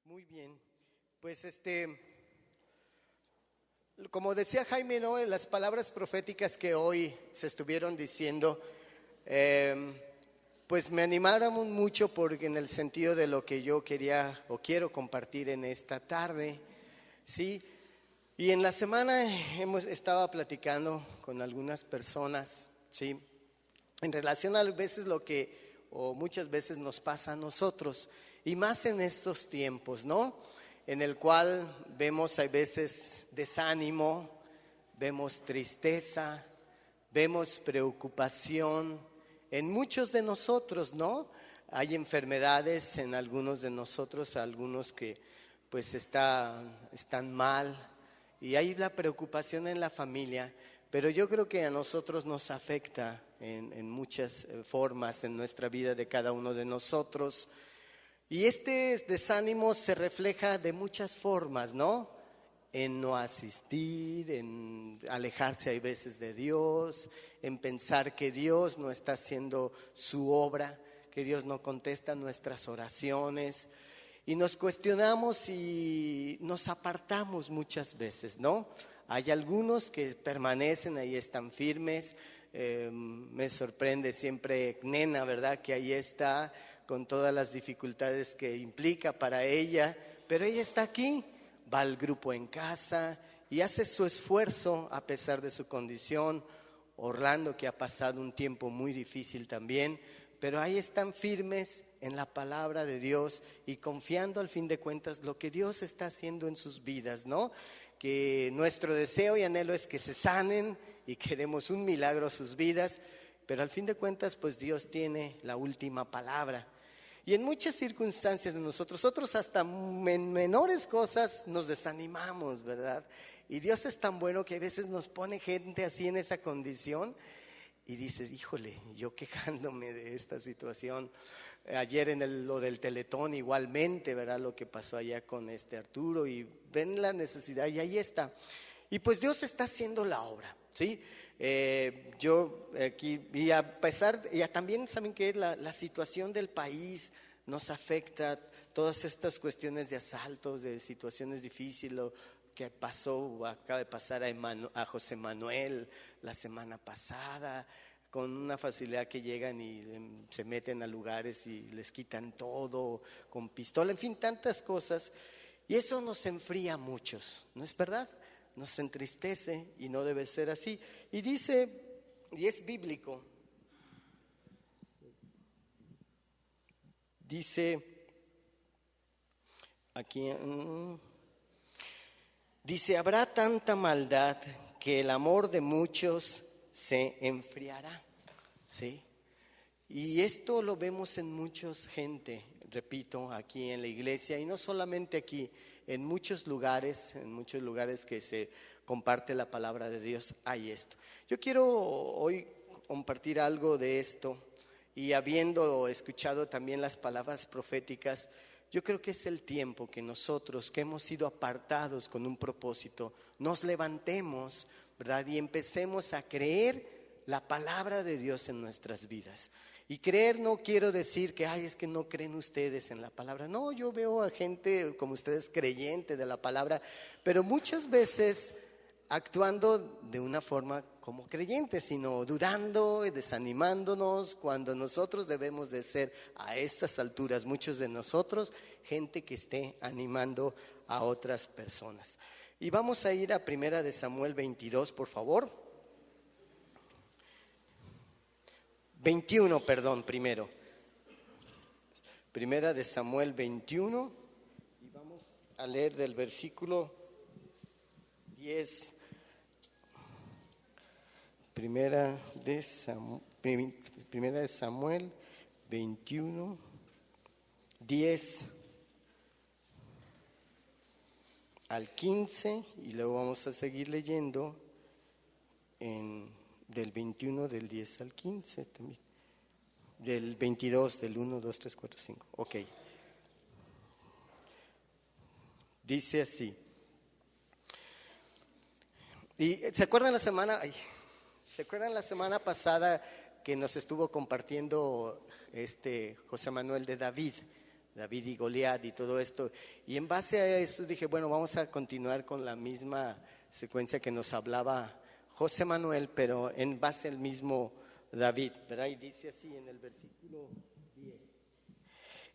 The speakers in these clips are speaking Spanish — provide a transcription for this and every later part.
Muy bien, pues como decía Jaime, ¿no? En las palabras proféticas que hoy se estuvieron diciendo, pues me animaron mucho porque en el sentido de lo que yo quería o quiero compartir en esta tarde, ¿sí? Y en la semana estado platicando con algunas personas, ¿sí? En relación a veces lo que o muchas veces nos pasa a nosotros, y más en estos tiempos, ¿no? En el cual vemos a veces desánimo, vemos tristeza, vemos preocupación en muchos de nosotros, ¿no? Hay enfermedades en algunos de nosotros, algunos que pues están mal, y hay la preocupación en la familia, pero yo creo que a nosotros nos afecta en muchas formas en nuestra vida de cada uno de nosotros. Y este desánimo se refleja de muchas formas, ¿no? En no asistir, en alejarse a veces de Dios, en pensar que Dios no está haciendo su obra, que Dios no contesta nuestras oraciones. Y nos cuestionamos y nos apartamos muchas veces, ¿no? Hay algunos que permanecen ahí, están firmes. Me sorprende siempre Nena, ¿verdad? Que ahí está con todas las dificultades que implica para ella, pero ella está aquí, va al grupo en casa y hace su esfuerzo a pesar de su condición. Orlando, que ha pasado un tiempo muy difícil también, pero ahí están firmes en la palabra de Dios y confiando al fin de cuentas lo que Dios está haciendo en sus vidas, ¿no? Que nuestro deseo y anhelo es que se sanen y queremos un milagro a sus vidas, pero al fin de cuentas pues Dios tiene la última palabra. Y en muchas circunstancias de nosotros, hasta en menores cosas nos desanimamos, ¿verdad? Y Dios es tan bueno que a veces nos pone gente así en esa condición y dices, híjole, yo quejándome de esta situación. Ayer en lo del Teletón igualmente, ¿verdad? Lo que pasó allá con Arturo, y ven la necesidad y ahí está. Y pues Dios está haciendo la obra, ¿sí? Yo aquí, y a pesar, y también saben que la situación del país nos afecta, todas estas cuestiones de asaltos, de situaciones difíciles, lo que pasó, acaba de pasar a José Manuel la semana pasada, con una facilidad que llegan y se meten a lugares y les quitan todo, con pistola, en fin, tantas cosas. Y eso nos enfría a muchos, ¿no es verdad? Nos entristece y no debe ser así. Y dice, y es bíblico, dice aquí, dice, habrá tanta maldad que el amor de muchos se enfriará, ¿sí? Y esto lo vemos en mucha gente, repito, aquí en la iglesia, y no solamente aquí, en muchos lugares que se comparte la palabra de Dios, hay esto. Yo quiero hoy compartir algo de esto, y habiendo escuchado también las palabras proféticas, yo creo que es el tiempo que nosotros, que hemos sido apartados con un propósito, nos levantemos, ¿verdad? Y empecemos a creer la palabra de Dios en nuestras vidas. Y creer no quiero decir que, es que no creen ustedes en la palabra. No, yo veo a gente como ustedes creyente de la palabra, pero muchas veces actuando de una forma como creyentes, sino dudando y desanimándonos, cuando nosotros debemos de ser a estas alturas, muchos de nosotros, gente que esté animando a otras personas. Y vamos a ir a 1 Samuel 22, por favor. 21, perdón, primero. 1 Samuel 21, y vamos a leer del versículo 10. Primera de Samuel 21, 10 al 15, y luego vamos a seguir leyendo del 21, del 10 al 15 también, del 22, del 1, 2, 3, 4, 5. Ok. Dice así. ¿Y se acuerdan la semana? ¿Se acuerdan la semana pasada que nos estuvo compartiendo José Manuel de David, David y Goliat y todo esto. Y en base a eso dije, bueno, vamos a continuar con la misma secuencia que nos hablaba José Manuel, pero en base al mismo David, ¿verdad? Y dice así en el versículo 10.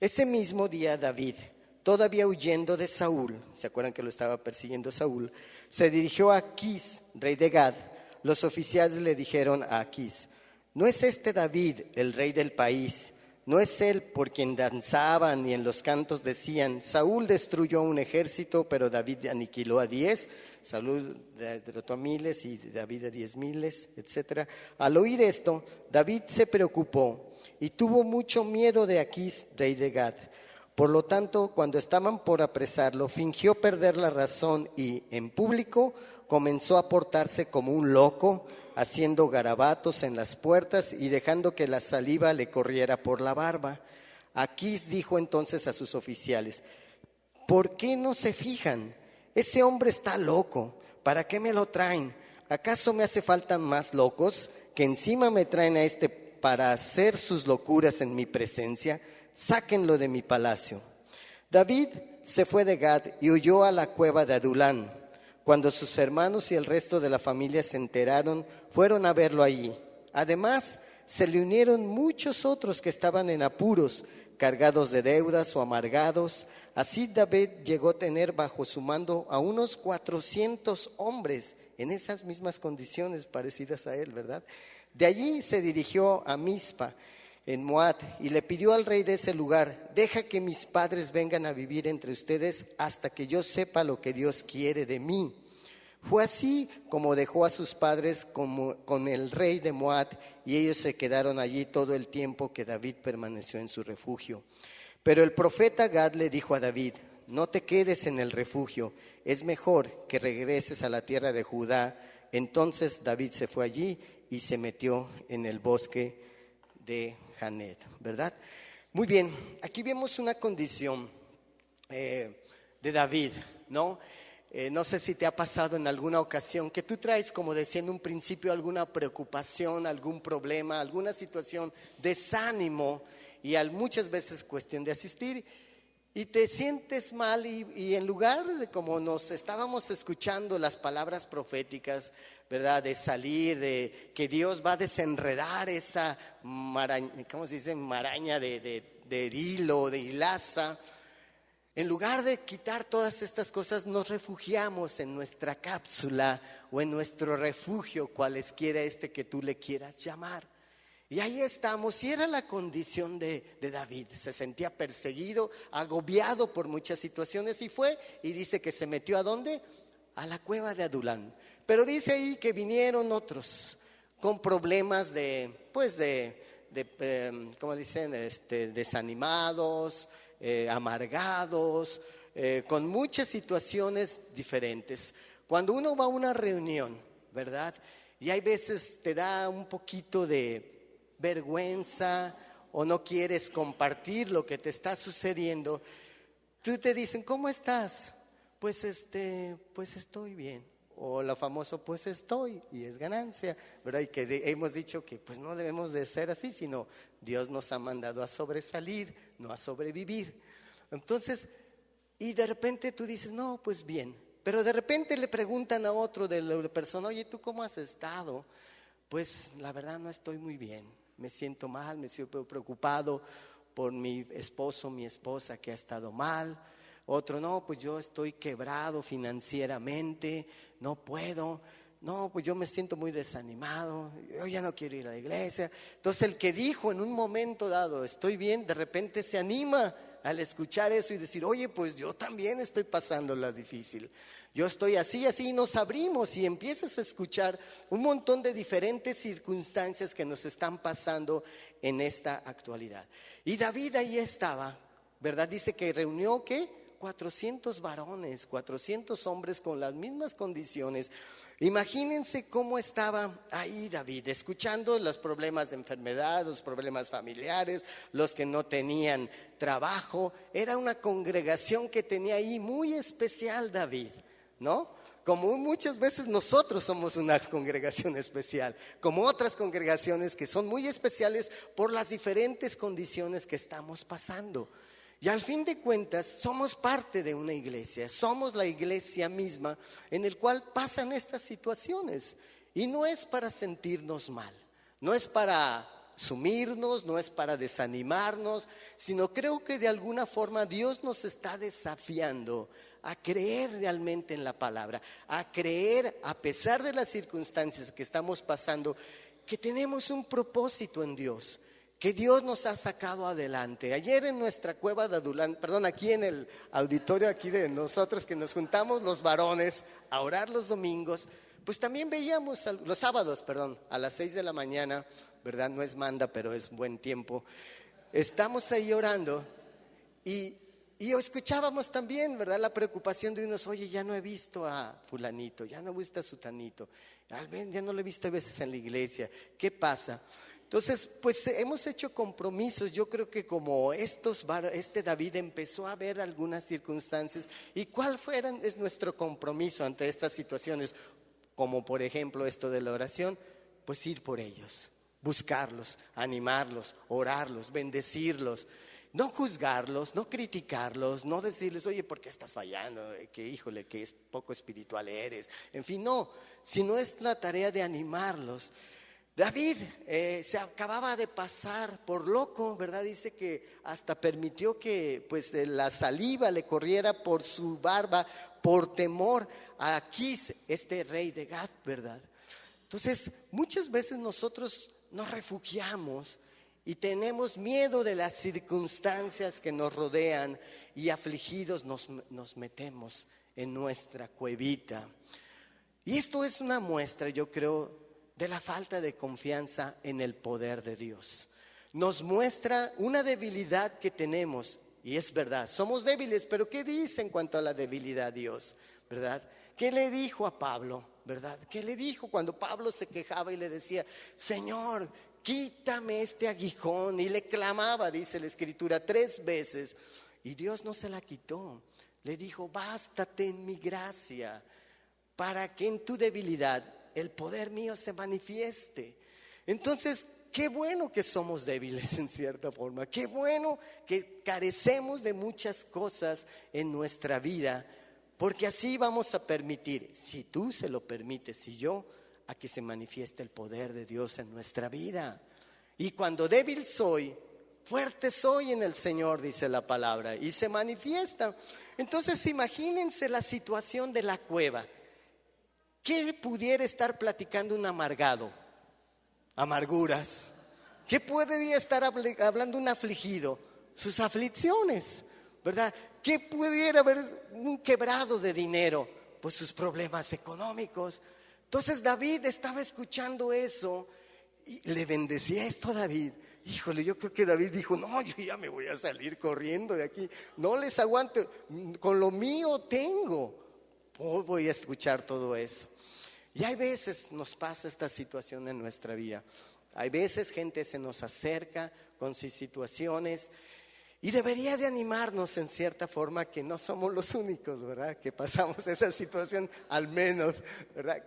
Ese mismo día David, todavía huyendo de Saúl, ¿se acuerdan que lo estaba persiguiendo Saúl? Se dirigió a Aquís, rey de Gad. Los oficiales le dijeron a Aquís: ¿no es este David el rey del país? ¿No es él por quien danzaban y en los cantos decían: Saúl destruyó un ejército, pero David aniquiló a 10? Saúl derrotó a miles y David a 10,000, etc. Al oír esto, David se preocupó y tuvo mucho miedo de Aquís, rey de Gad. Por lo tanto, cuando estaban por apresarlo, fingió perder la razón y, en público, comenzó a portarse como un loco, haciendo garabatos en las puertas y dejando que la saliva le corriera por la barba. Aquís dijo entonces a sus oficiales: ¿por qué no se fijan? Ese hombre está loco. ¿Para qué me lo traen? ¿Acaso me hace falta más locos que encima me traen a este para hacer sus locuras en mi presencia? Sáquenlo de mi palacio. David se fue de Gad y huyó a la cueva de Adulán. Cuando sus hermanos y el resto de la familia se enteraron, fueron a verlo allí. Además, se le unieron muchos otros que estaban en apuros, cargados de deudas o amargados. Así David llegó a tener bajo su mando a unos 400 hombres en esas mismas condiciones parecidas a él, ¿verdad? De allí se dirigió a Mizpa, en Moab, y le pidió al rey de ese lugar: deja que mis padres vengan a vivir entre ustedes hasta que yo sepa lo que Dios quiere de mí. Fue así como dejó a sus padres con el rey de Moab, y ellos se quedaron allí todo el tiempo que David permaneció en su refugio. Pero el profeta Gad le dijo a David: no te quedes en el refugio, es mejor que regreses a la tierra de Judá. Entonces David se fue allí y se metió en el bosque de Janet, ¿verdad? Muy bien, aquí vemos una condición de David, ¿no? No sé si te ha pasado en alguna ocasión que tú traes, como decía en un principio, alguna preocupación, algún problema, alguna situación, desánimo, y muchas veces cuestión de asistir, y te sientes mal y en lugar de, como nos estábamos escuchando las palabras proféticas, ¿verdad? De salir, de que Dios va a desenredar esa maraña, ¿cómo se dice? Maraña de hilo, de hilaza. En lugar de quitar todas estas cosas, nos refugiamos en nuestra cápsula o en nuestro refugio, cualesquiera que tú le quieras llamar. Y ahí estamos, y era la condición de David. Se sentía perseguido, agobiado por muchas situaciones, y fue, y dice que se metió ¿a dónde? A la cueva de Adulán. Pero dice ahí que vinieron otros con problemas ¿cómo dicen? Desanimados, amargados, con muchas situaciones diferentes. Cuando uno va a una reunión, ¿verdad? Y hay veces te da un poquito de vergüenza o no quieres compartir lo que te está sucediendo, tú te dicen: ¿cómo estás? Pues estoy bien. O lo famoso: pues estoy, y es ganancia, ¿verdad? Y que hemos dicho que pues no debemos de ser así, sino Dios nos ha mandado a sobresalir, no a sobrevivir. Entonces, y de repente tú dices: no, pues bien. Pero de repente le preguntan a otro de la persona: oye, ¿tú cómo has estado? Pues la verdad no estoy muy bien, me siento mal, me siento preocupado por mi esposo, mi esposa que ha estado mal. Otro: no, pues yo estoy quebrado financieramente, no puedo. No, pues yo me siento muy desanimado, yo ya no quiero ir a la iglesia. Entonces el que dijo en un momento dado: estoy bien, de repente se anima al escuchar eso y decir: oye, pues yo también estoy pasándola difícil. Yo estoy así, y nos abrimos y empiezas a escuchar un montón de diferentes circunstancias que nos están pasando en esta actualidad. Y David ahí estaba, ¿verdad? Dice que reunió, ¿qué? 400 varones, 400 hombres con las mismas condiciones. Imagínense cómo estaba ahí David, escuchando los problemas de enfermedad, los problemas familiares, los que no tenían trabajo. Era una congregación que tenía ahí muy especial David, ¿no? Como muchas veces nosotros somos una congregación especial, como otras congregaciones que son muy especiales por las diferentes condiciones que estamos pasando. Y al fin de cuentas somos parte de una iglesia, somos la iglesia misma en el cual pasan estas situaciones. Y no es para sentirnos mal, no es para sumirnos, no es para desanimarnos, sino creo que de alguna forma Dios nos está desafiando a creer realmente en la palabra, a creer a pesar de las circunstancias que estamos pasando, que tenemos un propósito en Dios, que Dios nos ha sacado adelante. Ayer en nuestra cueva de Adulán, aquí en el auditorio aquí de nosotros que nos juntamos los varones a orar los domingos, pues también veíamos los sábados, a las 6 de la mañana, ¿verdad? No es manda, pero es buen tiempo. Estamos ahí orando y escuchábamos también, ¿verdad? La preocupación de unos, oye, ya no he visto a fulanito, ya no he visto a sutanito, ya no lo he visto a veces en la iglesia, ¿qué pasa? Entonces, pues hemos hecho compromisos. Yo creo que como este David empezó a ver algunas circunstancias. ¿Y cuál es nuestro compromiso ante estas situaciones? Como por ejemplo esto de la oración, pues ir por ellos, buscarlos, animarlos, orarlos, bendecirlos. No juzgarlos, no criticarlos, no decirles, oye, ¿por qué estás fallando? Que híjole, que es poco espiritual eres. En fin, no, sino es la tarea de animarlos. David se acababa de pasar por loco, ¿verdad? Dice que hasta permitió que pues la saliva le corriera por su barba por temor a Aquís, este rey de Gat, ¿verdad? Entonces, muchas veces nosotros nos refugiamos y tenemos miedo de las circunstancias que nos rodean y afligidos nos metemos en nuestra cuevita. Y esto es una muestra, yo creo, de la falta de confianza en el poder de Dios. Nos muestra una debilidad que tenemos, y es verdad, somos débiles, pero ¿qué dice en cuanto a la debilidad Dios? ¿Verdad? ¿Qué le dijo a Pablo? ¿Verdad? ¿Qué le dijo cuando Pablo se quejaba y le decía, Señor, quítame este aguijón? Y le clamaba, dice la Escritura, 3 veces, y Dios no se la quitó. Le dijo, bástate en mi gracia, para que en tu debilidad el poder mío se manifieste. Entonces, qué bueno que somos débiles en cierta forma, qué bueno que carecemos de muchas cosas en nuestra vida, porque así vamos a permitir, si tú se lo permites y yo, a que se manifieste el poder de Dios en nuestra vida. Y cuando débil soy, fuerte soy en el Señor, dice la palabra, y se manifiesta. Entonces imagínense la situación de la cueva. ¿Qué pudiera estar platicando un amargado? Amarguras. ¿Qué podría estar hablando un afligido? Sus aflicciones, ¿verdad? ¿Qué pudiera haber un quebrado de dinero? Pues sus problemas económicos. Entonces David estaba escuchando eso y le bendecía esto a David. Híjole, yo creo que David dijo, no, yo ya me voy a salir corriendo de aquí. No les aguanto, con lo mío tengo. Hoy voy a escuchar todo eso. Y hay veces nos pasa esta situación en nuestra vida. Hay veces gente se nos acerca con sus situaciones y debería de animarnos en cierta forma que no somos los únicos, ¿verdad? Que pasamos esa situación, al menos, ¿verdad?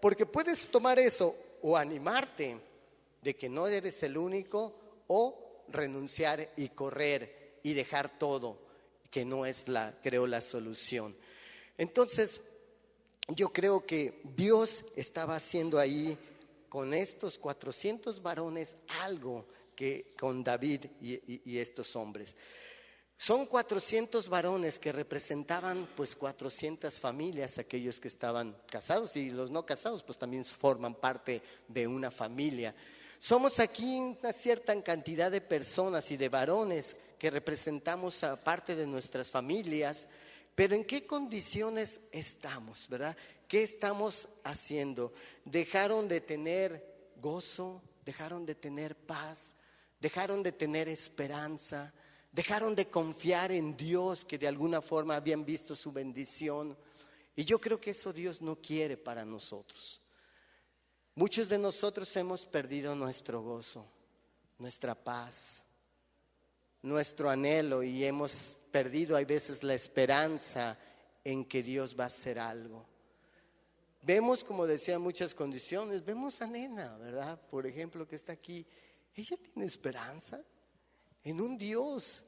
Porque puedes tomar eso o animarte de que no eres el único o renunciar y correr y dejar todo, que no es creo la solución. Entonces, yo creo que Dios estaba haciendo ahí con estos 400 varones algo que con David y estos hombres. Son 400 varones que representaban pues 400 familias, aquellos que estaban casados, y los no casados pues también forman parte de una familia. Somos aquí una cierta cantidad de personas y de varones que representamos a parte de nuestras familias. Pero ¿en qué condiciones estamos, verdad? ¿Qué estamos haciendo? ¿Dejaron de tener gozo? ¿Dejaron de tener paz? ¿Dejaron de tener esperanza? ¿Dejaron de confiar en Dios, que de alguna forma habían visto su bendición? Y yo creo que eso Dios no quiere para nosotros. Muchos de nosotros hemos perdido nuestro gozo, nuestra paz, nuestro anhelo, y hemos perdido a veces la esperanza en que Dios va a hacer algo. Vemos, como decía, muchas condiciones. Vemos a Nena, ¿verdad? Por ejemplo, que está aquí. Ella tiene esperanza en un Dios,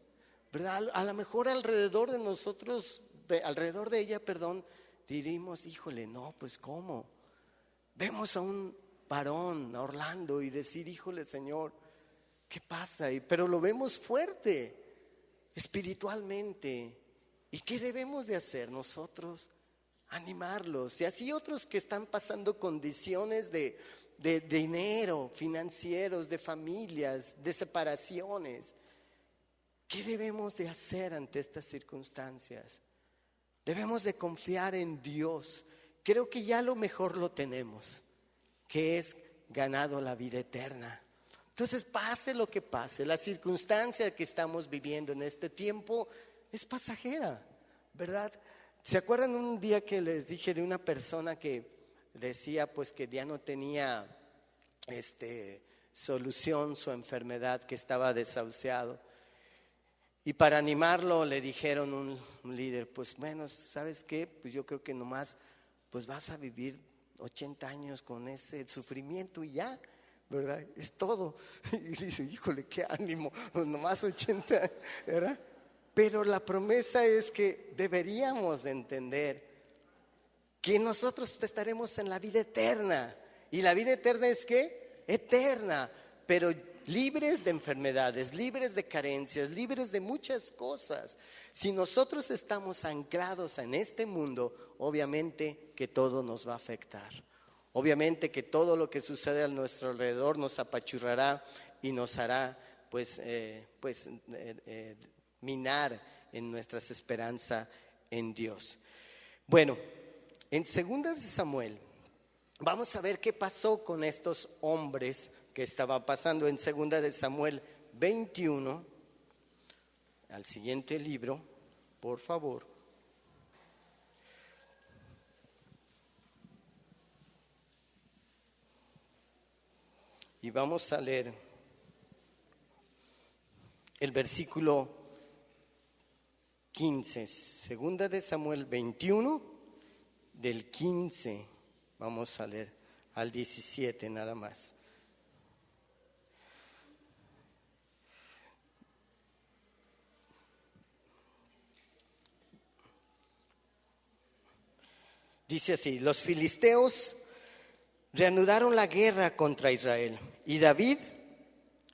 ¿verdad? A lo mejor alrededor de nosotros, alrededor de ella, perdón, diríamos, híjole, no, pues ¿cómo? Vemos a un varón, a Orlando, y decir, híjole, Señor, ¿qué pasa? Pero lo vemos fuerte, espiritualmente. ¿Y qué debemos de hacer nosotros? Animarlos. Y así otros que están pasando condiciones de dinero, financieros, de familias, de separaciones. ¿Qué debemos de hacer ante estas circunstancias? Debemos de confiar en Dios. Creo que ya lo mejor lo tenemos, que es ganado la vida eterna. Entonces, pase lo que pase, la circunstancia que estamos viviendo en este tiempo es pasajera, ¿verdad? ¿Se acuerdan un día que les dije de una persona que decía pues que ya no tenía solución su enfermedad, que estaba desahuciado? Y para animarlo le dijeron un líder, pues bueno, ¿sabes qué? Pues yo creo que nomás pues vas a vivir 80 años con ese sufrimiento y ya, ¿verdad? Es todo. Y dice, híjole, qué ánimo, nomás 80, ¿verdad? Pero la promesa es que deberíamos de entender que nosotros estaremos en la vida eterna. ¿Y la vida eterna es qué? Eterna, pero libres de enfermedades, libres de carencias, libres de muchas cosas. Si nosotros estamos anclados en este mundo, obviamente que todo nos va a afectar. Obviamente que todo lo que sucede a nuestro alrededor nos apachurrará y nos hará minar en nuestra esperanza en Dios. Bueno, en 2 de Samuel vamos a ver qué pasó con estos hombres que estaban pasando. En 2 de Samuel 21, al siguiente libro, por favor. Y vamos a leer el versículo 15, 2 de Samuel 21, del 15, vamos a leer al 17 nada más. Dice así: los filisteos reanudaron la guerra contra Israel y David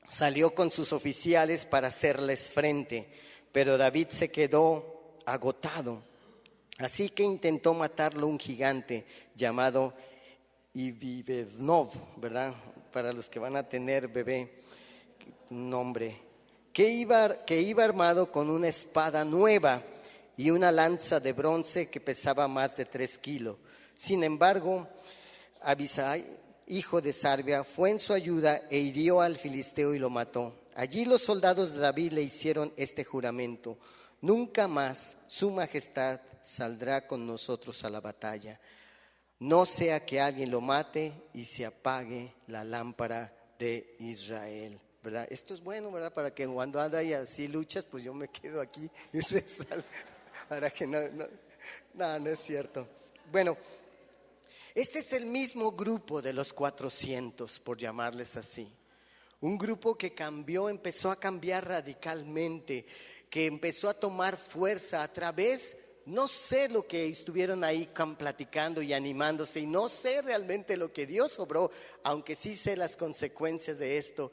salió con sus oficiales para hacerles frente, pero David se quedó agotado. Así que intentó matarlo un gigante llamado Ibibednov, ¿verdad? Para los que van a tener bebé, un nombre, que iba armado con una espada nueva y una lanza de bronce que pesaba más de 3 kilos. Sin embargo, Abisai, hijo de Sarbia, fue en su ayuda e hirió al filisteo y lo mató. Allí los soldados de David le hicieron este juramento: nunca más su majestad saldrá con nosotros a la batalla, no sea que alguien lo mate y se apague la lámpara de Israel. ¿Verdad? Esto es bueno, ¿verdad? Para que cuando anda y así luchas, pues yo me quedo aquí y se sale. Para que no es cierto. Bueno, este es el mismo grupo de los 400, por llamarles así. Un grupo que empezó a cambiar radicalmente, que empezó a tomar fuerza a través, no sé lo que estuvieron ahí platicando y animándose, y no sé realmente lo que Dios obró, aunque sí sé las consecuencias de esto,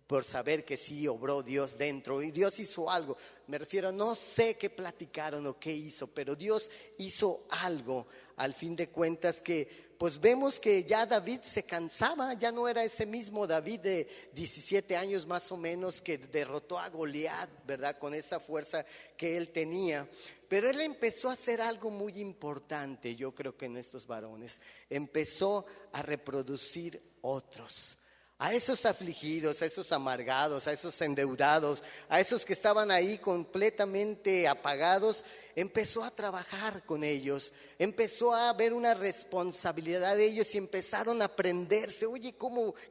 por saber que sí obró Dios dentro y Dios hizo algo. Me refiero, no sé qué platicaron o qué hizo, pero Dios hizo algo al fin de cuentas, que pues vemos que ya David se cansaba, ya no era ese mismo David de 17 años más o menos que derrotó a Goliat, ¿verdad? Con esa fuerza que él tenía. Pero él empezó a hacer algo muy importante, yo creo que en estos varones. Empezó a reproducir otros. A esos afligidos, a esos amargados, a esos endeudados, a esos que estaban ahí completamente apagados, empezó a trabajar con ellos, empezó a ver una responsabilidad de ellos y empezaron a aprenderse. Oye,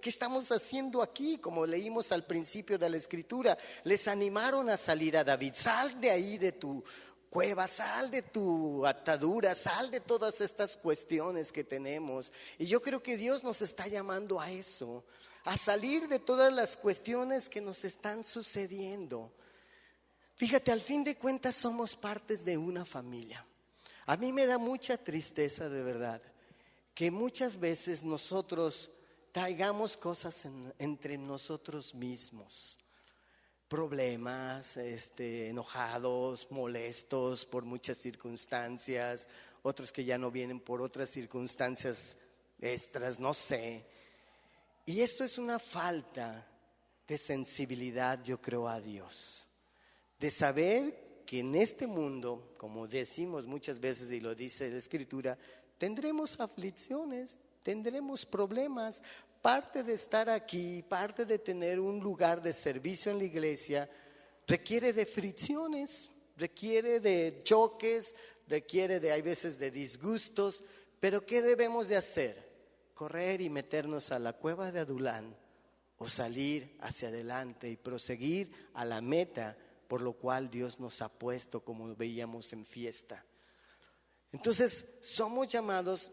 ¿qué estamos haciendo aquí? Como leímos al principio de la escritura, les animaron a salir a David: sal de ahí de tu cueva, sal de tu atadura, sal de todas estas cuestiones que tenemos. Y yo creo que Dios nos está llamando a eso, a salir de todas las cuestiones que nos están sucediendo. Fíjate, al fin de cuentas somos partes de una familia. A mí me da mucha tristeza, de verdad, que muchas veces nosotros traigamos cosas entre nosotros mismos. Problemas, enojados, molestos por muchas circunstancias, otros que ya no vienen por otras circunstancias extras, no sé. Y esto es una falta de sensibilidad, yo creo, a Dios. De saber que en este mundo, como decimos muchas veces y lo dice la Escritura, tendremos aflicciones, tendremos problemas. Parte de estar aquí, parte de tener un lugar de servicio en la iglesia, requiere de fricciones, requiere de choques, hay veces de disgustos, pero ¿qué debemos de hacer? Correr y meternos a la cueva de Adulán o salir hacia adelante y proseguir a la meta por lo cual Dios nos ha puesto, como veíamos en fiesta. Entonces somos llamados,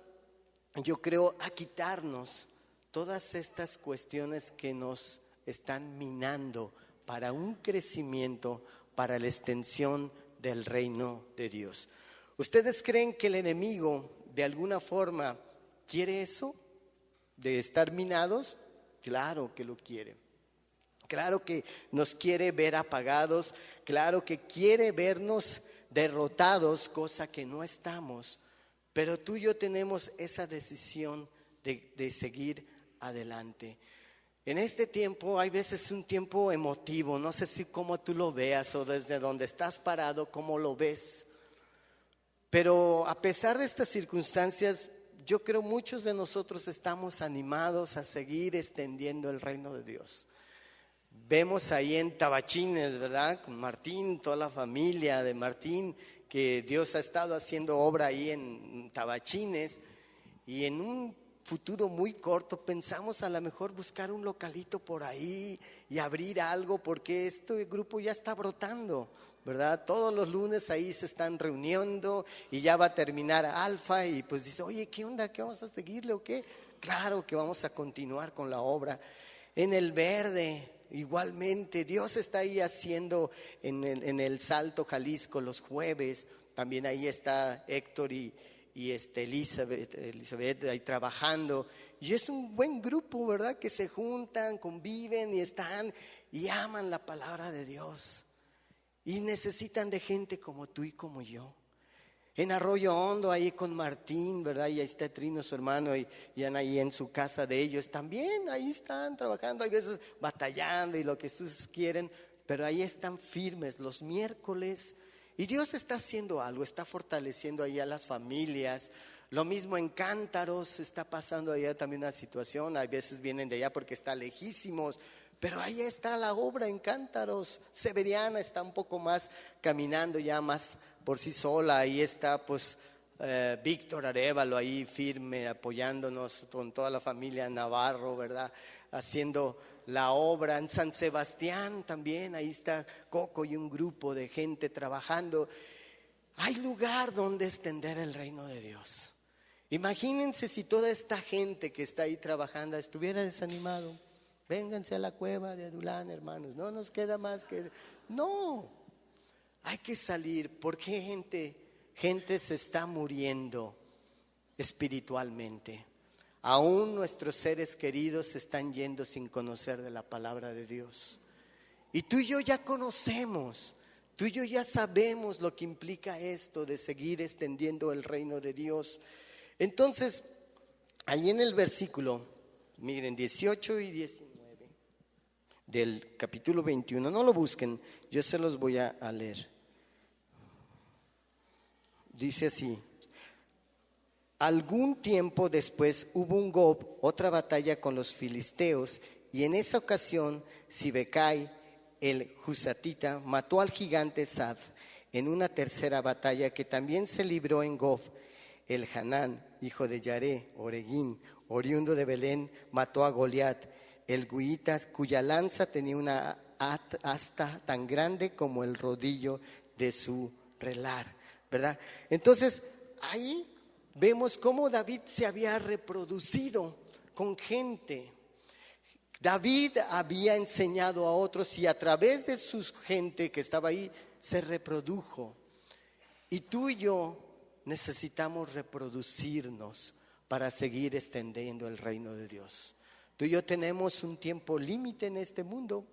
yo creo, a quitarnos todas estas cuestiones que nos están minando para un crecimiento, para la extensión del reino de Dios. ¿Ustedes creen que el enemigo de alguna forma quiere eso? ¿De estar minados? Claro que lo quiere. Claro que nos quiere ver apagados, claro que quiere vernos derrotados, cosa que no estamos. Pero tú y yo tenemos esa decisión de seguir adelante. En este tiempo hay veces un tiempo emotivo, no sé si cómo tú lo veas o desde donde estás parado, cómo lo ves. Pero a pesar de estas circunstancias, yo creo muchos de nosotros estamos animados a seguir extendiendo el reino de Dios. Vemos ahí en Tabachines, ¿verdad? Con Martín, toda la familia de Martín, que Dios ha estado haciendo obra ahí en Tabachines, y en un futuro muy corto pensamos a lo mejor buscar un localito por ahí y abrir algo, porque este grupo ya está brotando, ¿verdad? Todos los lunes ahí se están reuniendo y ya va a terminar Alfa y pues dice, oye, ¿qué onda? ¿Qué vamos a seguirle o qué? Claro que vamos a continuar con la obra. En el Verde, igualmente, Dios está ahí haciendo en el Salto, Jalisco, los jueves. También ahí está Héctor y Elizabeth ahí trabajando. Y es un buen grupo, ¿verdad? Que se juntan, conviven y están y aman la palabra de Dios. Y necesitan de gente como tú y como yo. En Arroyo Hondo, ahí con Martín, ¿verdad? Y ahí está Trino, su hermano, y han ahí en su casa de ellos también, ahí están trabajando, hay veces batallando y lo que ustedes quieren, pero ahí están firmes los miércoles. Y Dios está haciendo algo, está fortaleciendo ahí a las familias. Lo mismo en Cántaros, está pasando allá también una situación, a veces vienen de allá porque está lejísimos, pero ahí está la obra en Cántaros. Severiana está un poco más caminando ya más por sí sola, ahí está pues Víctor Arévalo ahí firme, apoyándonos con toda la familia Navarro, ¿verdad? Haciendo la obra. En San Sebastián también, ahí está Coco y un grupo de gente trabajando. Hay lugar donde extender el reino de Dios. Imagínense si toda esta gente que está ahí trabajando estuviera desanimado. Vénganse a la cueva de Adulán, hermanos, no nos queda más que... No, hay que salir porque gente se está muriendo espiritualmente. Aún nuestros seres queridos se están yendo sin conocer de la palabra de Dios. Y tú y yo ya conocemos, tú y yo ya sabemos lo que implica esto de seguir extendiendo el reino de Dios. Entonces, ahí en el versículo, miren, 18 y 19 del capítulo 21, no lo busquen, yo se los voy a leer. Dice así: algún tiempo después hubo en Gob otra batalla con los filisteos, y en esa ocasión Sibecai el Husatita mató al gigante Sad. En una tercera batalla que también se libró en Gob, el Hanán, hijo de Yaré, Oreguín, oriundo de Belén, mató a Goliat, el Guita, cuya lanza tenía una asta tan grande como el rodillo de su relar, ¿verdad? Entonces, ahí vemos cómo David se había reproducido con gente. David había enseñado a otros y a través de su gente que estaba ahí, se reprodujo. Y tú y yo necesitamos reproducirnos para seguir extendiendo el reino de Dios. Tú y yo tenemos un tiempo límite en este mundo.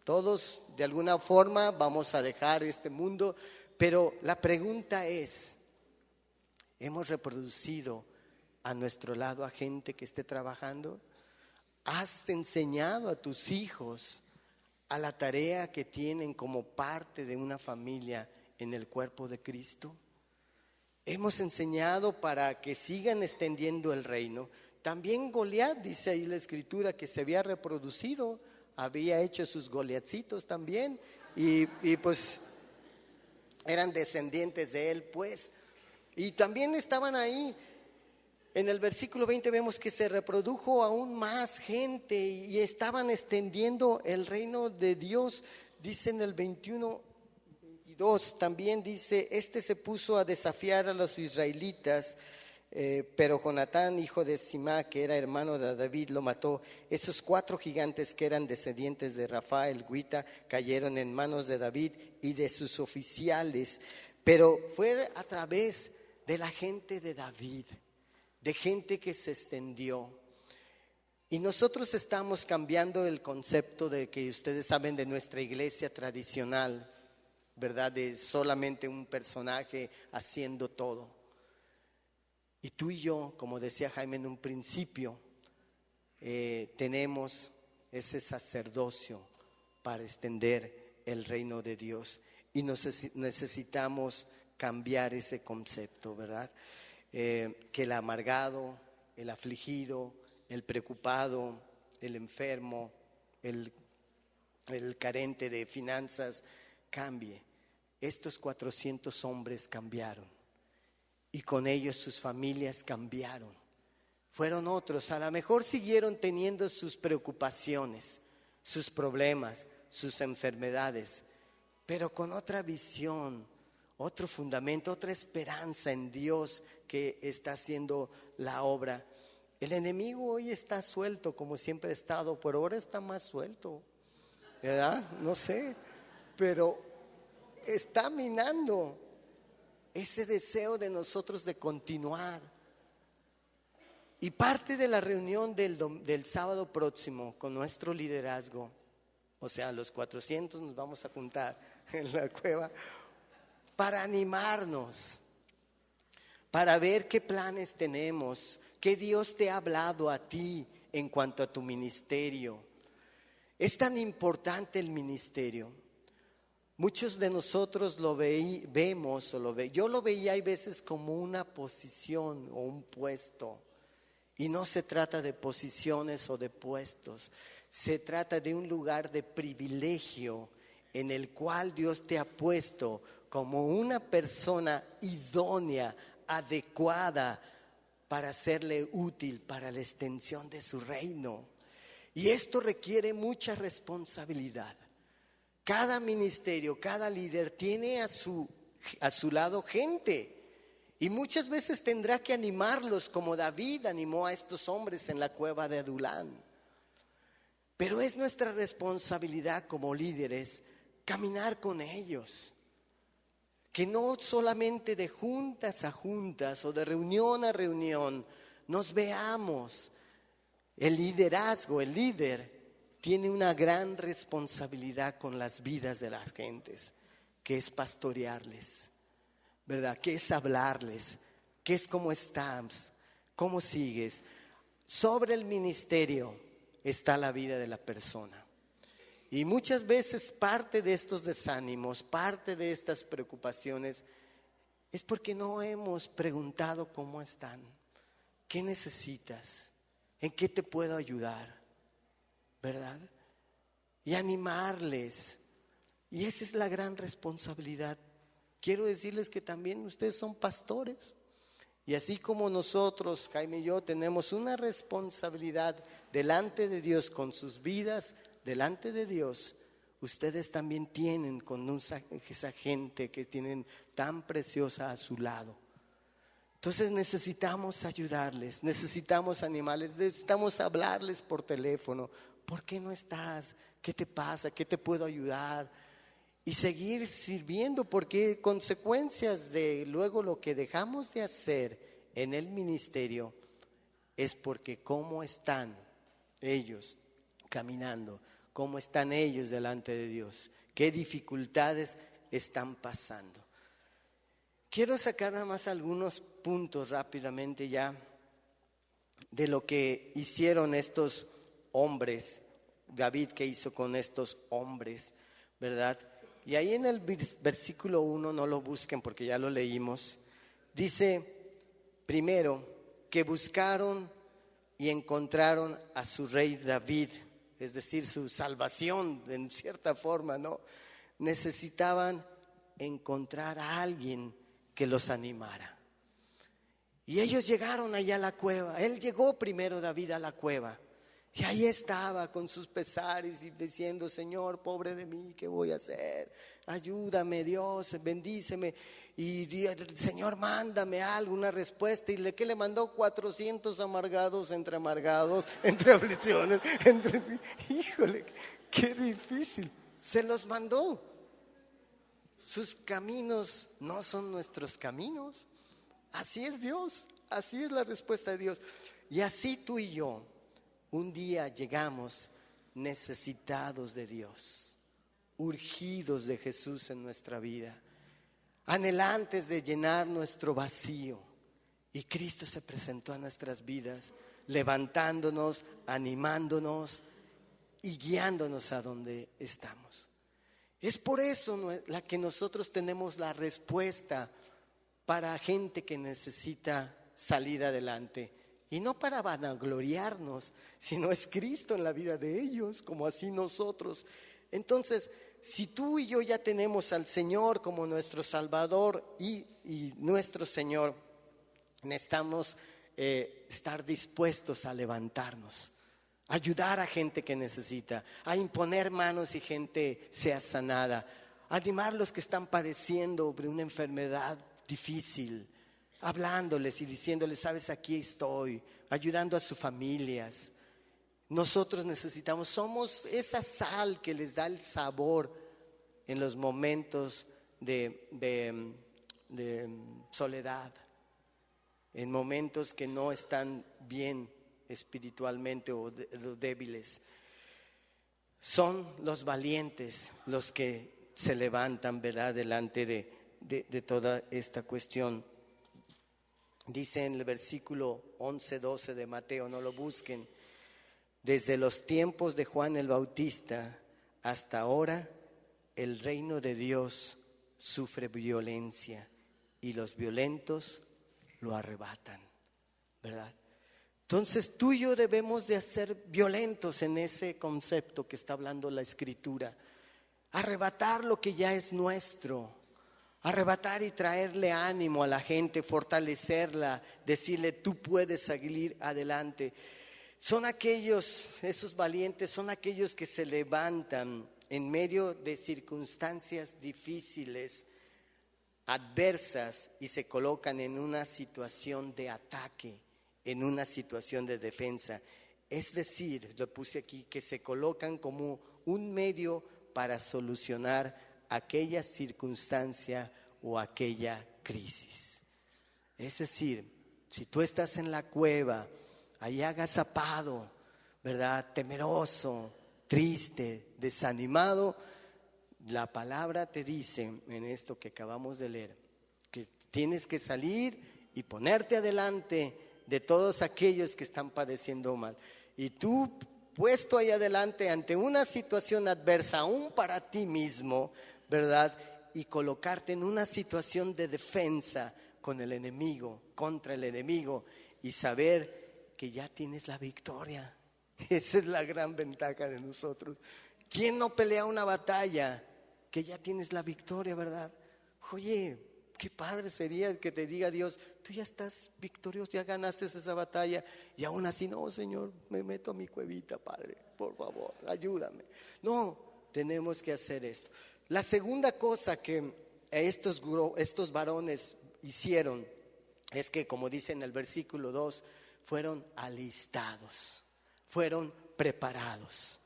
Todos de alguna forma vamos a dejar este mundo, pero la pregunta es, ¿hemos reproducido a nuestro lado a gente que esté trabajando? ¿Has enseñado a tus hijos a la tarea que tienen como parte de una familia en el cuerpo de Cristo? Hemos enseñado para que sigan extendiendo el reino. También Goliat, dice ahí la escritura, que se había reproducido, había hecho sus Goliatcitos también, y pues eran descendientes de él, pues. Y también estaban ahí. En el versículo 20 vemos que se reprodujo aún más gente y estaban extendiendo el reino de Dios. Dice en el 21, 22, también dice, se puso a desafiar a los israelitas, pero Jonatán, hijo de Simá, que era hermano de David, lo mató. Esos 4 gigantes que eran descendientes de Rafael, Guita, cayeron en manos de David y de sus oficiales. Pero fue a través de la gente de David, de gente que se extendió. Y nosotros estamos cambiando el concepto de que ustedes saben de nuestra iglesia tradicional, ¿verdad? De solamente un personaje haciendo todo. Y tú y yo, como decía Jaime en un principio, tenemos ese sacerdocio para extender el reino de Dios. Y necesitamos cambiar ese concepto, ¿verdad? Que el amargado, el afligido, el preocupado, el enfermo, el carente de finanzas, cambie. Estos 400 hombres cambiaron y con ellos sus familias cambiaron. Fueron otros, a lo mejor siguieron teniendo sus preocupaciones, sus problemas, sus enfermedades, pero con otra visión, otro fundamento, otra esperanza en Dios que está haciendo la obra. El enemigo hoy está suelto como siempre ha estado, pero ahora está más suelto, ¿verdad? No sé, pero está minando ese deseo de nosotros de continuar. Y parte de la reunión del sábado próximo con nuestro liderazgo, o sea, los 400 nos vamos a juntar en la cueva para animarnos, para ver qué planes tenemos, qué Dios te ha hablado a ti en cuanto a tu ministerio. Es tan importante el ministerio. Muchos de nosotros vemos, yo lo veía hay veces como una posición o un puesto. Y no se trata de posiciones o de puestos, se trata de un lugar de privilegio en el cual Dios te ha puesto como una persona idónea, adecuada para serle útil para la extensión de su reino. Y esto requiere mucha responsabilidad. Cada ministerio, cada líder tiene a su lado gente. Y muchas veces tendrá que animarlos como David animó a estos hombres en la cueva de Adulán. Pero es nuestra responsabilidad como líderes caminar con ellos. Que no solamente de juntas a juntas o de reunión a reunión nos veamos. El liderazgo, el líder tiene una gran responsabilidad con las vidas de las gentes, que es pastorearles, ¿verdad? Que es hablarles, que es cómo estás, cómo sigues. Sobre el ministerio está la vida de la persona. Y muchas veces parte de estos desánimos, parte de estas preocupaciones, es porque no hemos preguntado cómo están, qué necesitas, en qué te puedo ayudar, ¿verdad? Y animarles. Y esa es la gran responsabilidad. Quiero decirles que también ustedes son pastores. Y así como nosotros, Jaime y yo, tenemos una responsabilidad delante de Dios con sus vidas, delante de Dios, ustedes también tienen con esa gente que tienen tan preciosa a su lado. Entonces necesitamos ayudarles, necesitamos animarles, necesitamos hablarles por teléfono. ¿Por qué no estás? ¿Qué te pasa? ¿Qué te puedo ayudar? y seguir sirviendo, porque consecuencias de luego lo que dejamos de hacer en el ministerio es porque cómo están ellos caminando, cómo están ellos delante de Dios, qué dificultades están pasando. Quiero sacar nada más algunos puntos rápidamente ya de lo que hicieron estos hombres, David que hizo con estos hombres, ¿verdad? Y ahí en el versículo 1, no lo busquen porque ya lo leímos, dice primero que buscaron y encontraron a su rey David, es decir, su salvación en cierta forma, ¿no? Necesitaban encontrar a alguien que los animara. Y ellos llegaron allá a la cueva. Él llegó primero, David, a la cueva. Y ahí estaba con sus pesares y diciendo: Señor, pobre de mí, ¿qué voy a hacer? Ayúdame, Dios, bendíceme. Y Señor, mándame algo, una respuesta. ¿Y qué le mandó? 400 amargados, entre aflicciones, Híjole, qué difícil. Se los mandó. Sus caminos no son nuestros caminos. Así es Dios, así es la respuesta de Dios. Y así tú y yo un día llegamos necesitados de Dios, urgidos de Jesús en nuestra vida, anhelantes de llenar nuestro vacío. Y Cristo se presentó a nuestras vidas, levantándonos, animándonos y guiándonos a donde estamos. Es por eso la que nosotros tenemos la respuesta para gente que necesita salir adelante. Y no para vanagloriarnos, sino es Cristo en la vida de ellos, como así nosotros. Entonces, si tú y yo ya tenemos al Señor como nuestro Salvador y nuestro Señor, necesitamos estar dispuestos a levantarnos, ayudar a gente que necesita, a imponer manos y gente sea sanada, animar a los que están padeciendo de una enfermedad difícil, hablándoles y diciéndoles: sabes, aquí estoy, ayudando a sus familias. Nosotros necesitamos, somos esa sal que les da el sabor en los momentos de soledad, en momentos que no están bien espiritualmente o débiles. Son los valientes los que se levantan, ¿verdad?, delante de toda esta cuestión. Dice en el versículo 11-12 de Mateo, no lo busquen: desde los tiempos de Juan el Bautista hasta ahora, el reino de Dios sufre violencia y los violentos lo arrebatan, ¿verdad? Entonces tú y yo debemos de ser violentos en ese concepto que está hablando la Escritura. Arrebatar lo que ya es nuestro, arrebatar y traerle ánimo a la gente, fortalecerla, decirle: tú puedes seguir adelante. Son esos valientes son aquellos que se levantan en medio de circunstancias difíciles, adversas, y se colocan en una situación de ataque, en una situación de defensa. Es decir, lo puse aquí, que se colocan como un medio para solucionar aquella circunstancia o aquella crisis. Es decir, si tú estás en la cueva, ahí agazapado, ¿verdad?, temeroso, triste, desanimado, la palabra te dice en esto que acabamos de leer, que tienes que salir y ponerte adelante de todos aquellos que están padeciendo mal. Y tú, puesto ahí adelante ante una situación adversa, aún para ti mismo, ¿verdad?, y colocarte en una situación de defensa con el enemigo, contra el enemigo, y saber que ya tienes la victoria. Esa es la gran ventaja de nosotros. ¿Quién no pelea una batalla que ya tienes la victoria, verdad? Oye, qué padre sería que te diga Dios: tú ya estás victorioso, ya ganaste esa batalla, y aún así: no, Señor, me meto a mi cuevita, Padre, por favor, ayúdame. No, tenemos que hacer esto. La segunda cosa que estos varones hicieron es que, como dice en el versículo 2, fueron alistados, fueron preparados.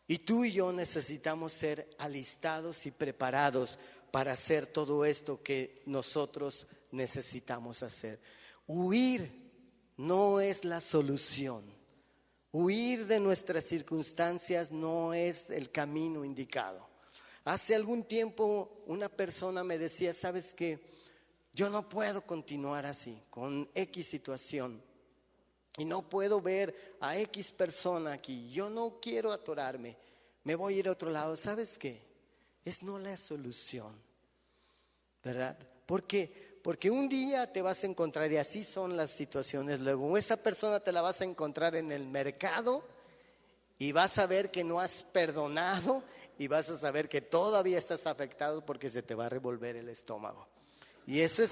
Y tú y yo necesitamos ser alistados y preparados para hacer todo esto que nosotros necesitamos hacer. Huir no es la solución. Huir de nuestras circunstancias no es el camino indicado. Hace algún tiempo una persona me decía, ¿sabes qué? Yo no puedo continuar así, con X situación. Y no puedo ver a X persona aquí. Yo no quiero atorarme. Me voy a ir a otro lado. ¿Sabes qué? Es no la solución, ¿verdad? Porque un día te vas a encontrar, y así son las situaciones. Luego esa persona te la vas a encontrar en el mercado y vas a ver que no has perdonado y vas a saber que todavía estás afectado porque se te va a revolver el estómago. Y esa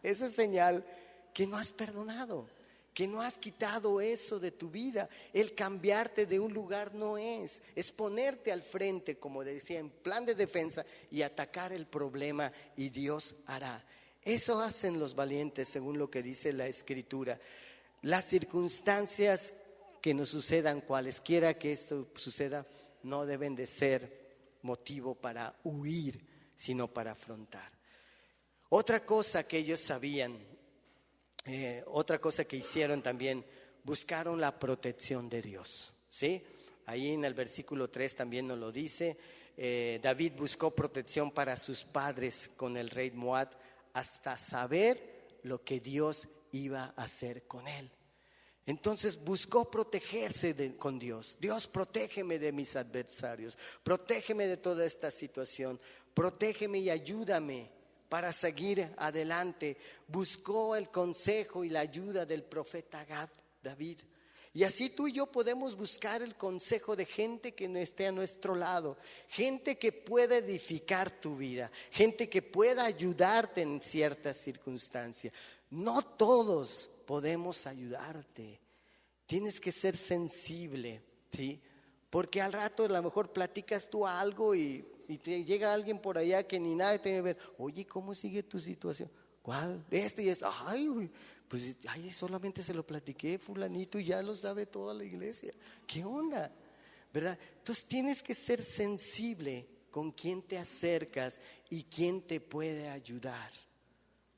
es señal que no has perdonado, que no has quitado eso de tu vida. El cambiarte de un lugar no es ponerte al frente, como decía, en plan de defensa y atacar el problema, y Dios hará. Eso hacen los valientes, según lo que dice la Escritura. Las circunstancias que nos sucedan, cualesquiera que esto suceda, no deben de ser motivo para huir, sino para afrontar. Otra cosa que ellos sabían, otra cosa que hicieron también, buscaron la protección de Dios, ¿sí? Ahí en el versículo 3 también nos lo dice. David buscó protección para sus padres con el rey Moab, hasta saber lo que Dios iba a hacer con él. Entonces buscó protegerse con Dios. Dios, protégeme de mis adversarios, protégeme de toda esta situación, protégeme y ayúdame para seguir adelante. Buscó el consejo y la ayuda del profeta David. Y así tú y yo podemos buscar el consejo de gente que no esté a nuestro lado, gente que pueda edificar tu vida, gente que pueda ayudarte en ciertas circunstancias. No todos podemos ayudarte. Tienes que ser sensible, ¿sí? Porque al rato a lo mejor platicas tú algo y te llega alguien por allá que ni nada tiene que ver. Oye, ¿cómo sigue tu situación? ¿Cuál? Este y esto. Ay, pues solamente se lo platiqué fulanito y ya lo sabe toda la iglesia. ¿Qué onda? ¿Verdad? Entonces tienes que ser sensible con quién te acercas y quién te puede ayudar.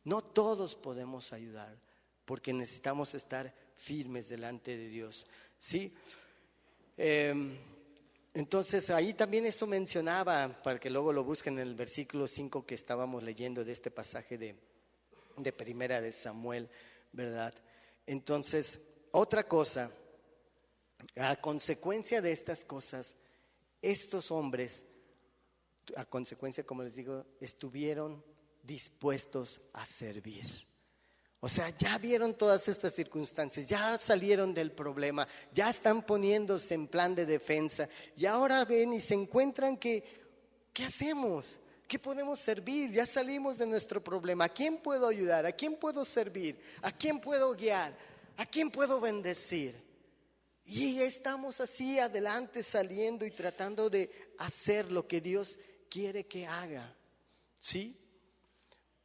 No todos podemos ayudar, porque necesitamos estar firmes delante de Dios, ¿sí? Entonces ahí también esto mencionaba, para que luego lo busquen en el versículo 5 que estábamos leyendo de este pasaje de Primera de Samuel, ¿verdad? Entonces, otra cosa, a consecuencia de estas cosas, estos hombres, a consecuencia, como les digo, estuvieron dispuestos a servir. O sea, ya vieron todas estas circunstancias, ya salieron del problema, ya están poniéndose en plan de defensa, y ahora ven y se encuentran que, ¿qué hacemos? ¿Qué podemos servir? Ya salimos de nuestro problema. ¿A quién puedo ayudar? ¿A quién puedo servir? ¿A quién puedo guiar? ¿A quién puedo bendecir? Y estamos así adelante, saliendo y tratando de hacer lo que Dios quiere que haga, ¿sí?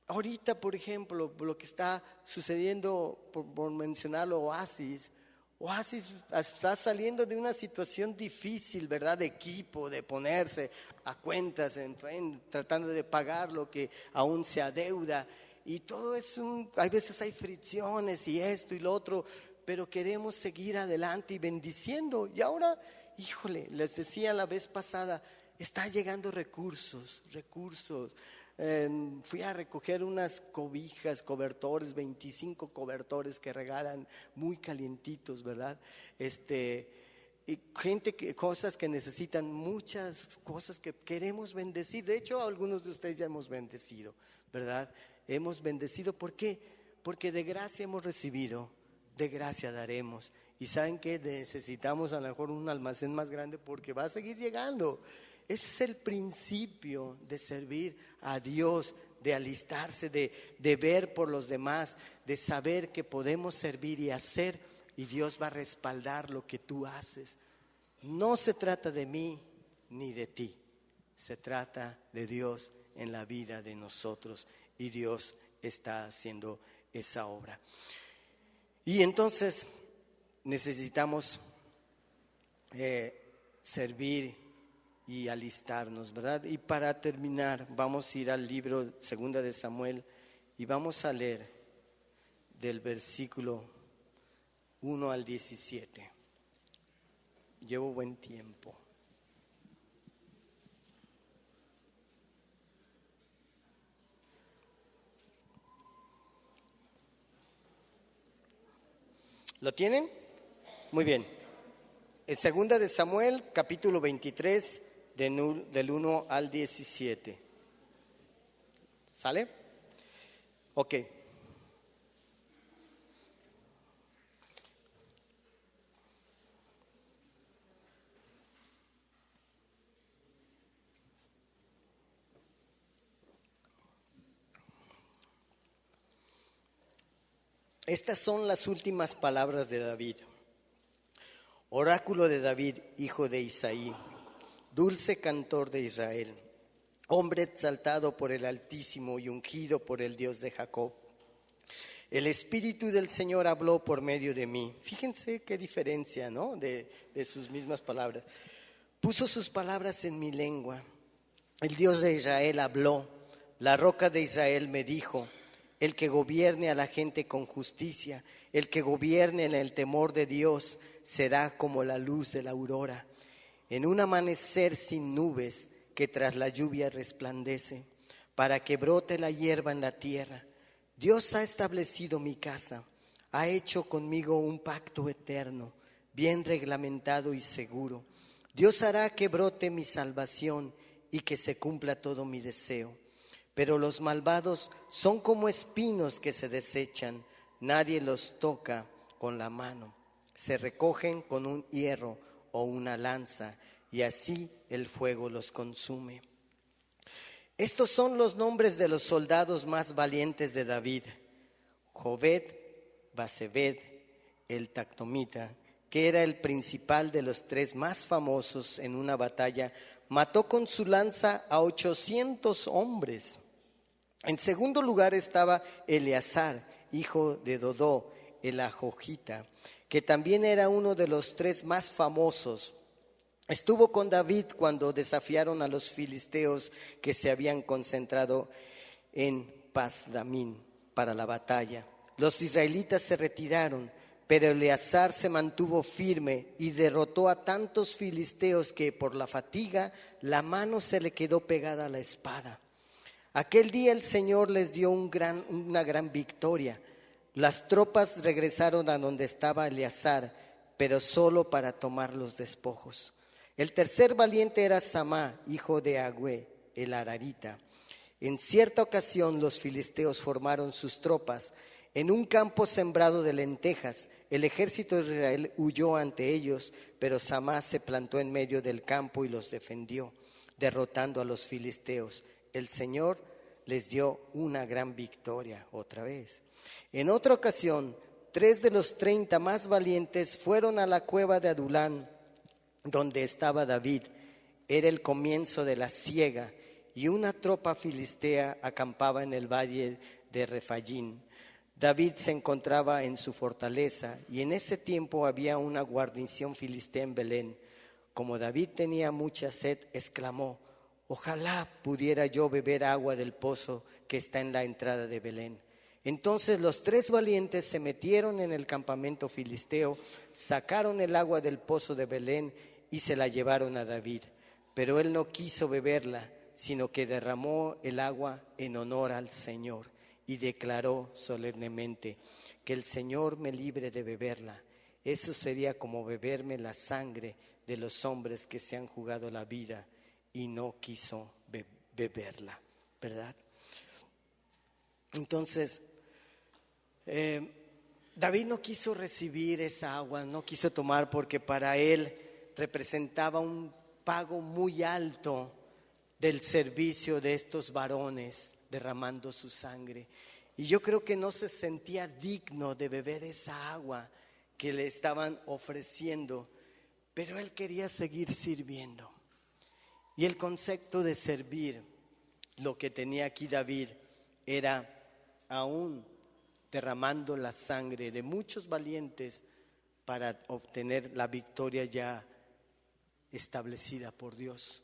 Ahorita, por ejemplo, lo que está sucediendo, por mencionarlo, Oasis está saliendo de una situación difícil, ¿verdad? De equipo, de ponerse a cuentas, tratando de pagar lo que aún se adeuda. Y todo hay veces hay fricciones y esto y lo otro, pero queremos seguir adelante y bendiciendo. Y ahora, híjole, les decía la vez pasada, está llegando recursos. Fui a recoger unas cobijas, cobertores, 25 cobertores que regalan muy calientitos, ¿verdad? Y cosas que necesitan, muchas cosas que queremos bendecir. De hecho, algunos de ustedes ya hemos bendecido, ¿verdad? Hemos bendecido, ¿por qué? Porque de gracia hemos recibido, de gracia daremos. Y saben que necesitamos a lo mejor un almacén más grande porque va a seguir llegando. Ese es el principio de servir a Dios, de alistarse, de ver por los demás, de saber que podemos servir y hacer, y Dios va a respaldar lo que tú haces. No se trata de mí ni de ti, se trata de Dios en la vida de nosotros, y Dios está haciendo esa obra. Y entonces necesitamos servir y alistarnos, ¿verdad? Y para terminar, vamos a ir al libro 2 de Samuel y vamos a leer del versículo 1 al 17. Llevo buen tiempo. ¿Lo tienen? Muy bien. En 2 de Samuel, capítulo 23, del 1 al 17. ¿Sale? Ok. Estas son las últimas palabras de David. Oráculo de David, hijo de Isaí, dulce cantor de Israel, hombre exaltado por el Altísimo y ungido por el Dios de Jacob. El Espíritu del Señor habló por medio de mí. Fíjense qué diferencia, ¿no? De sus mismas palabras. Puso sus palabras en mi lengua. El Dios de Israel habló. La roca de Israel me dijo: el que gobierne a la gente con justicia, el que gobierne en el temor de Dios, será como la luz de la aurora, en un amanecer sin nubes que tras la lluvia resplandece, para que brote la hierba en la tierra. Dios ha establecido mi casa, ha hecho conmigo un pacto eterno, bien reglamentado y seguro. Dios hará que brote mi salvación y que se cumpla todo mi deseo. Pero los malvados son como espinos que se desechan, nadie los toca con la mano. Se recogen con un hierro o una lanza, y así el fuego los consume. Estos son los nombres de los soldados más valientes de David: Jobed, Basebed, el Tactomita, que era el principal de los 3 más famosos en una batalla, mató con su lanza a 800 hombres. En segundo lugar estaba Eleazar, hijo de Dodó, el Ajojita, que también era uno de los 3 más famosos. Estuvo con David cuando desafiaron a los filisteos que se habían concentrado en Pasdamín para la batalla. Los israelitas se retiraron, pero Eleazar se mantuvo firme y derrotó a tantos filisteos que por la fatiga la mano se le quedó pegada a la espada. Aquel día el Señor les dio una gran victoria. Las tropas regresaron a donde estaba Eleazar, pero solo para tomar los despojos. El tercer valiente era Samá, hijo de Agüe, el Ararita. En cierta ocasión los filisteos formaron sus tropas en un campo sembrado de lentejas. El ejército de Israel huyó ante ellos, pero Samá se plantó en medio del campo y los defendió, derrotando a los filisteos. El Señor les dio una gran victoria otra vez. En otra ocasión, 3 de los 30 más valientes fueron a la cueva de Adulán, donde estaba David. Era el comienzo de la siega y una tropa filistea acampaba en el valle de Refayín. David se encontraba en su fortaleza y en ese tiempo había una guarnición filistea en Belén. Como David tenía mucha sed, exclamó: ojalá pudiera yo beber agua del pozo que está en la entrada de Belén. Entonces los 3 valientes se metieron en el campamento filisteo, sacaron el agua del pozo de Belén y se la llevaron a David. Pero él no quiso beberla, sino que derramó el agua en honor al Señor y declaró solemnemente: que el Señor me libre de beberla. Eso sería como beberme la sangre de los hombres que se han jugado la vida, y no quiso beberla, ¿verdad? Entonces, David no quiso recibir esa agua, no quiso tomar, porque para él representaba un pago muy alto del servicio de estos varones derramando su sangre. Y yo creo que no se sentía digno de beber esa agua que le estaban ofreciendo, pero él quería seguir sirviendo. Y el concepto de servir, lo que tenía aquí David, era aún derramando la sangre de muchos valientes para obtener la victoria ya establecida por Dios.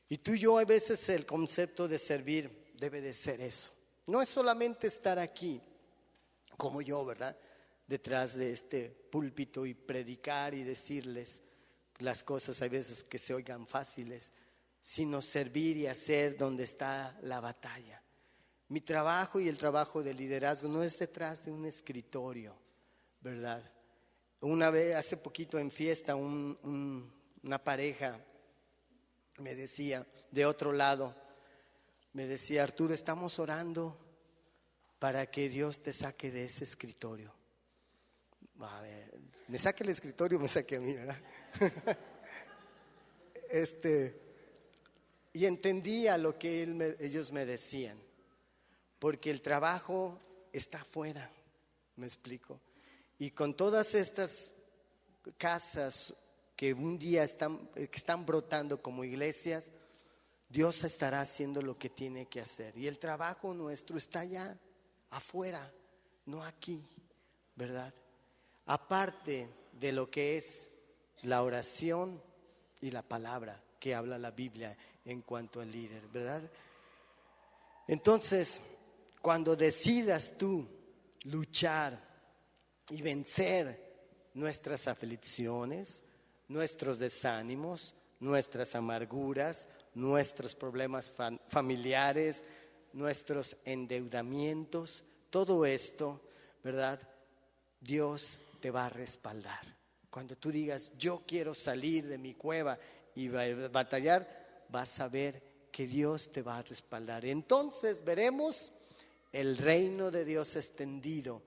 Y tú y yo, a veces el concepto de servir debe de ser eso. No es solamente estar aquí, como yo, ¿verdad?, detrás de este púlpito y predicar y decirles las cosas a veces que se oigan fáciles, sino servir y hacer donde está la batalla. Mi trabajo y el trabajo de liderazgo no es detrás de un escritorio, ¿verdad? Una vez, hace poquito en fiesta, una pareja me decía, de otro lado, me decía: Arturo, estamos orando para que Dios te saque de ese escritorio. A ver, me saque el escritorio, me saque a mí, ¿verdad? Y entendía lo que ellos me decían, porque el trabajo está afuera, me explico. Y con todas estas casas que un día están brotando como iglesias, Dios estará haciendo lo que tiene que hacer. Y el trabajo nuestro está allá afuera, no aquí, ¿verdad? Aparte de lo que es la oración y la palabra que habla la Biblia en cuanto al líder, ¿verdad? Entonces, cuando decidas tú luchar y vencer nuestras aflicciones, nuestros desánimos, nuestras amarguras, nuestros problemas familiares, nuestros endeudamientos, todo esto, ¿verdad?, Dios te va a respaldar. Cuando tú digas: yo quiero salir de mi cueva y batallar, vas a ver que Dios te va a respaldar. Entonces veremos el reino de Dios extendido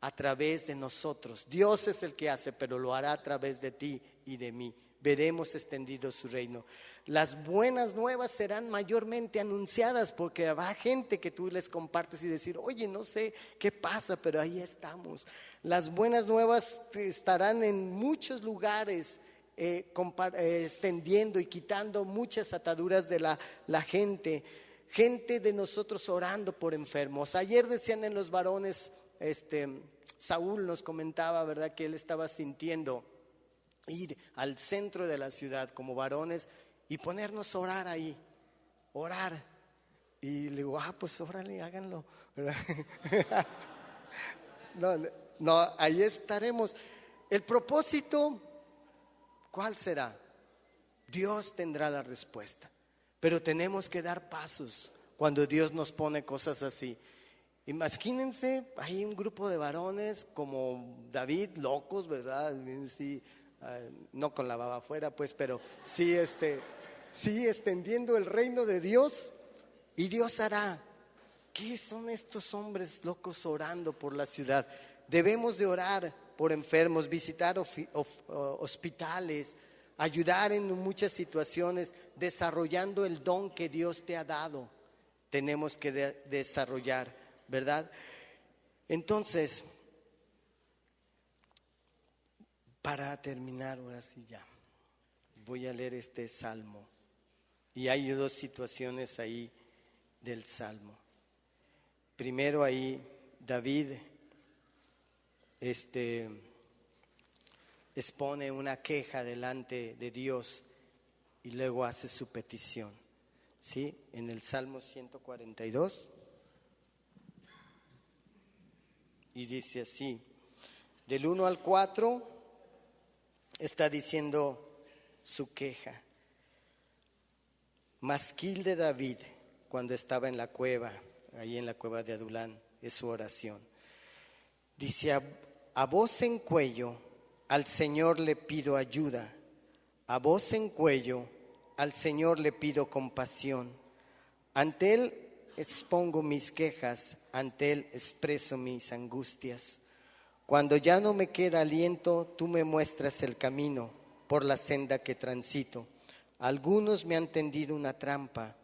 a través de nosotros. Dios es el que hace, pero lo hará a través de ti y de mí. Veremos extendido su reino. Las buenas nuevas serán mayormente anunciadas, porque habrá gente que tú les compartes y decir: oye, no sé qué pasa, pero ahí estamos. Las buenas nuevas estarán en muchos lugares, extendiendo y quitando muchas ataduras de la gente de nosotros orando por enfermos. Ayer decían en los varones, Saúl nos comentaba, ¿verdad?, que él estaba sintiendo ir al centro de la ciudad como varones y ponernos a orar ahí, orar. Y le digo: pues órale, háganlo, ¿verdad? No, ahí estaremos. El propósito, ¿cuál será? Dios tendrá la respuesta, pero tenemos que dar pasos cuando Dios nos pone cosas así. Imagínense, hay un grupo de varones como David, locos, ¿verdad? Sí, no con la baba afuera, pues, pero sí, sí extendiendo el reino de Dios, y Dios hará. ¿Qué son estos hombres locos orando por la ciudad? Debemos de orar por enfermos, visitar hospitales, ayudar en muchas situaciones, desarrollando el don que Dios te ha dado. Tenemos que desarrollar, ¿verdad? Entonces, para terminar, ahora sí ya, voy a leer este salmo. Y hay dos situaciones ahí del salmo. Primero ahí David expone una queja delante de Dios y luego hace su petición, ¿sí? En el Salmo 142 y dice así, del 1 al 4 está diciendo su queja. Masquil de David cuando estaba en la cueva, ahí en la cueva de Adulán, es su oración. Dice: a voz en cuello al Señor le pido ayuda, a voz en cuello al Señor le pido compasión. Ante Él expongo mis quejas, ante Él expreso mis angustias. Cuando ya no me queda aliento, tú me muestras el camino por la senda que transito. Algunos me han tendido una trampa,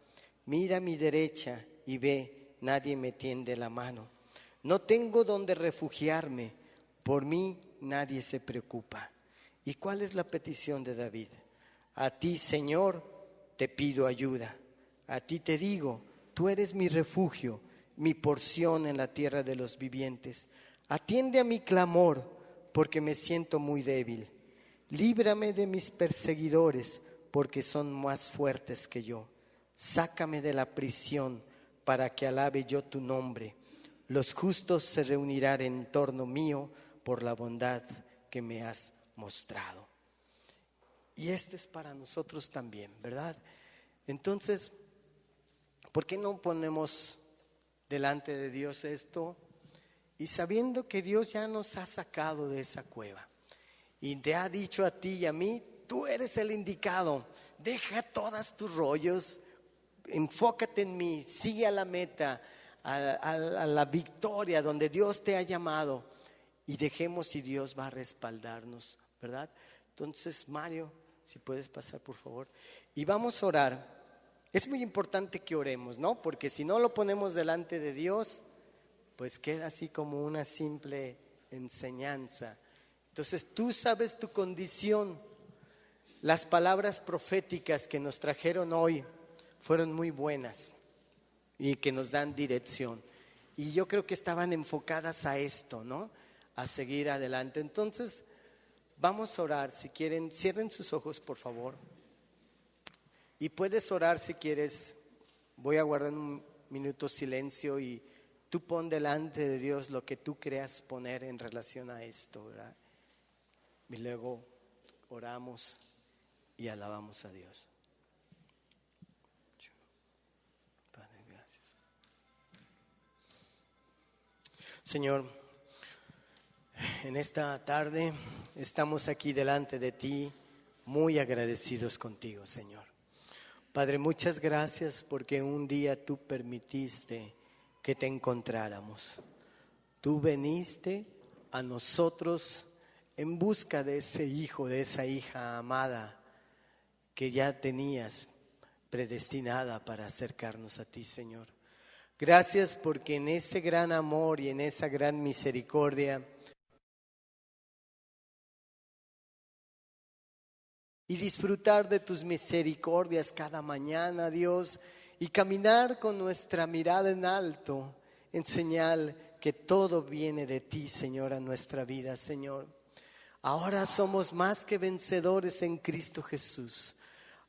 mira a mi derecha y ve, nadie me tiende la mano. No tengo donde refugiarme, por mí nadie se preocupa. ¿Y cuál es la petición de David? A ti, Señor, te pido ayuda. A ti te digo, tú eres mi refugio, mi porción en la tierra de los vivientes. Atiende a mi clamor, porque me siento muy débil. Líbrame de mis perseguidores, porque son más fuertes que yo. Sácame de la prisión para que alabe yo tu nombre. Los justos se reunirán en torno mío por la bondad que me has mostrado. Y esto es para nosotros también, ¿verdad? Entonces, ¿por qué no ponemos delante de Dios esto? Y sabiendo que Dios ya nos ha sacado de esa cueva y te ha dicho a ti y a mí, tú eres el indicado, deja todos tus rollos, enfócate en mí, sigue a la meta, a la victoria donde Dios te ha llamado, y dejemos y Dios va a respaldarnos, ¿verdad? Entonces, Mario, si puedes pasar por favor, y vamos a orar. Es muy importante que oremos, ¿no? Porque si no lo ponemos delante de Dios, pues queda así como una simple enseñanza. Entonces tú sabes tu condición. Las palabras proféticas que nos trajeron hoy fueron muy buenas y que nos dan dirección. Y yo creo que estaban enfocadas a esto, ¿no? A seguir adelante. Entonces, vamos a orar. Si quieren, cierren sus ojos, por favor. Y puedes orar si quieres. Voy a guardar un minuto de silencio y tú pon delante de Dios lo que tú creas poner en relación a esto, ¿verdad? Y luego oramos y alabamos a Dios. Padre, gracias. Señor, en esta tarde estamos aquí delante de ti muy agradecidos contigo, Señor. Padre, muchas gracias porque un día tú permitiste que te encontráramos. Tú viniste a nosotros en busca de ese hijo, de esa hija amada que ya tenías predestinada para acercarnos a ti, Señor. Gracias porque en ese gran amor y en esa gran misericordia y disfrutar de tus misericordias cada mañana, Dios, y caminar con nuestra mirada en alto, en señal que todo viene de ti, Señor, a nuestra vida, Señor. Ahora somos más que vencedores en Cristo Jesús.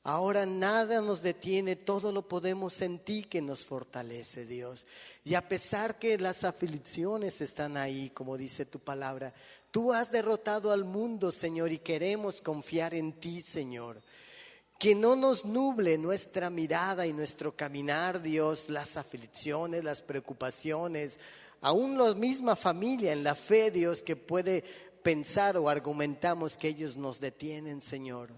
Ahora nada nos detiene, todo lo podemos en ti que nos fortalece, Dios. Y a pesar que las aflicciones están ahí, como dice tu palabra, tú has derrotado al mundo, Señor, y queremos confiar en ti, Señor. Que no nos nuble nuestra mirada y nuestro caminar, Dios, las aflicciones, las preocupaciones, aún la misma familia en la fe, Dios, que puede pensar o argumentamos que ellos nos detienen, Señor.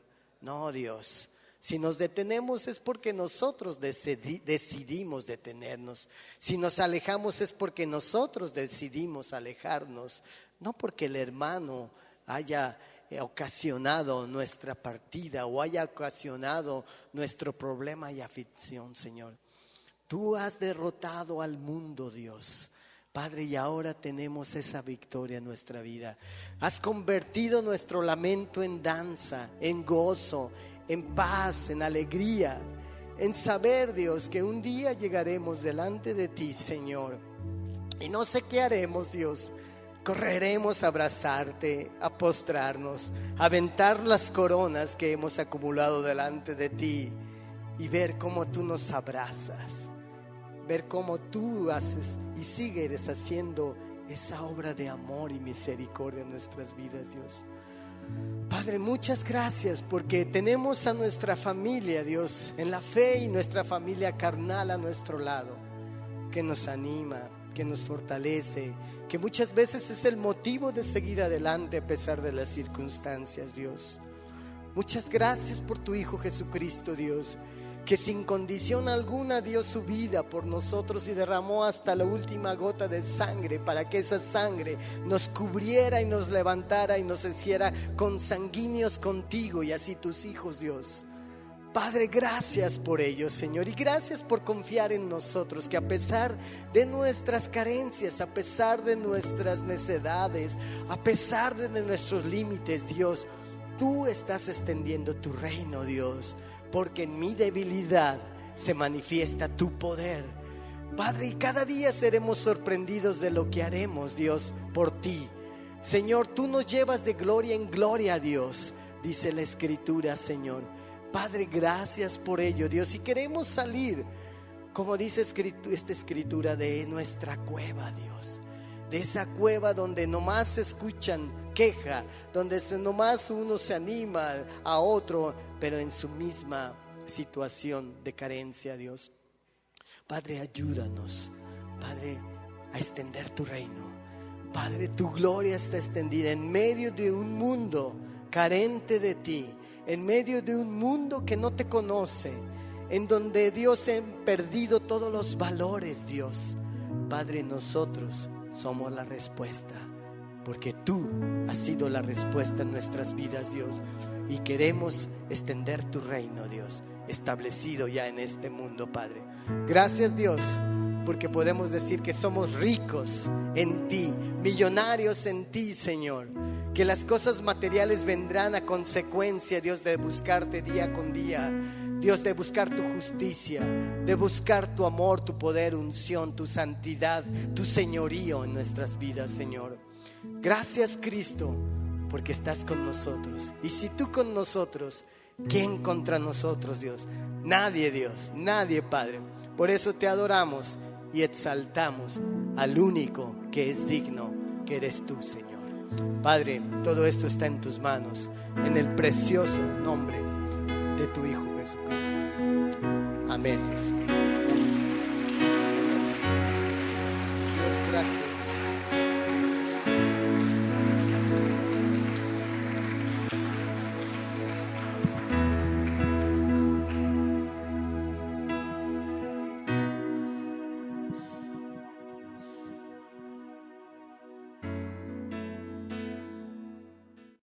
No, Dios. Si nos detenemos es porque nosotros decidimos detenernos. Si nos alejamos es porque nosotros decidimos alejarnos. No porque el hermano haya ocasionado nuestra partida o haya ocasionado nuestro problema y aflicción, Señor. Tú has derrotado al mundo, Dios. Padre, y ahora tenemos esa victoria en nuestra vida. Has convertido nuestro lamento en danza, en gozo, en paz, en alegría, en saber, Dios, que un día llegaremos delante de ti, Señor. Y no sé qué haremos, Dios. Correremos a abrazarte, a postrarnos, a aventar las coronas que hemos acumulado delante de ti y ver cómo tú nos abrazas, ver cómo tú haces y sigues haciendo esa obra de amor y misericordia en nuestras vidas, Dios. Padre, muchas gracias porque tenemos a nuestra familia, Dios, en la fe, y nuestra familia carnal a nuestro lado, que nos anima, que nos fortalece, que muchas veces es el motivo de seguir adelante a pesar de las circunstancias, Dios. Muchas gracias por tu Hijo Jesucristo, Dios, que sin condición alguna dio su vida por nosotros y derramó hasta la última gota de sangre para que esa sangre nos cubriera y nos levantara y nos hiciera consanguíneos contigo y así tus hijos, Dios. Padre, gracias por ello, Señor, y gracias por confiar en nosotros, que a pesar de nuestras carencias, a pesar de nuestras necedades, a pesar de nuestros límites, Dios, tú estás extendiendo tu reino, Dios, porque en mi debilidad se manifiesta tu poder. Padre, y cada día seremos sorprendidos de lo que haremos, Dios, por ti. Señor, tú nos llevas de gloria en gloria, Dios, dice la Escritura, Señor. Padre, gracias por ello, Dios. Y queremos salir, como dice esta escritura, de nuestra cueva, Dios. De esa cueva donde nomás se escuchan queja, donde nomás uno se anima a otro, pero en su misma situación de carencia, Dios. Padre, ayúdanos, Padre, a extender tu reino. Padre, tu gloria está extendida en medio de un mundo carente de ti, en medio de un mundo que no te conoce, en donde, Dios, han perdido todos los valores, Dios. Padre, nosotros somos la respuesta, porque tú has sido la respuesta en nuestras vidas, Dios. Y queremos extender tu reino, Dios, establecido ya en este mundo, Padre. Gracias, Dios, porque podemos decir que somos ricos en ti, millonarios en ti, Señor. Que las cosas materiales vendrán a consecuencia, Dios, de buscarte día con día. Dios, de buscar tu justicia, de buscar tu amor, tu poder, unción, tu santidad, tu señorío en nuestras vidas, Señor. Gracias, Cristo, porque estás con nosotros. Y si tú con nosotros, ¿quién contra nosotros, Dios? Nadie, Dios, nadie, Padre. Por eso te adoramos y exaltamos al único que es digno, que eres tú, Señor. Padre, todo esto está en tus manos, en el precioso nombre de tu Hijo Jesucristo. Amén, Dios.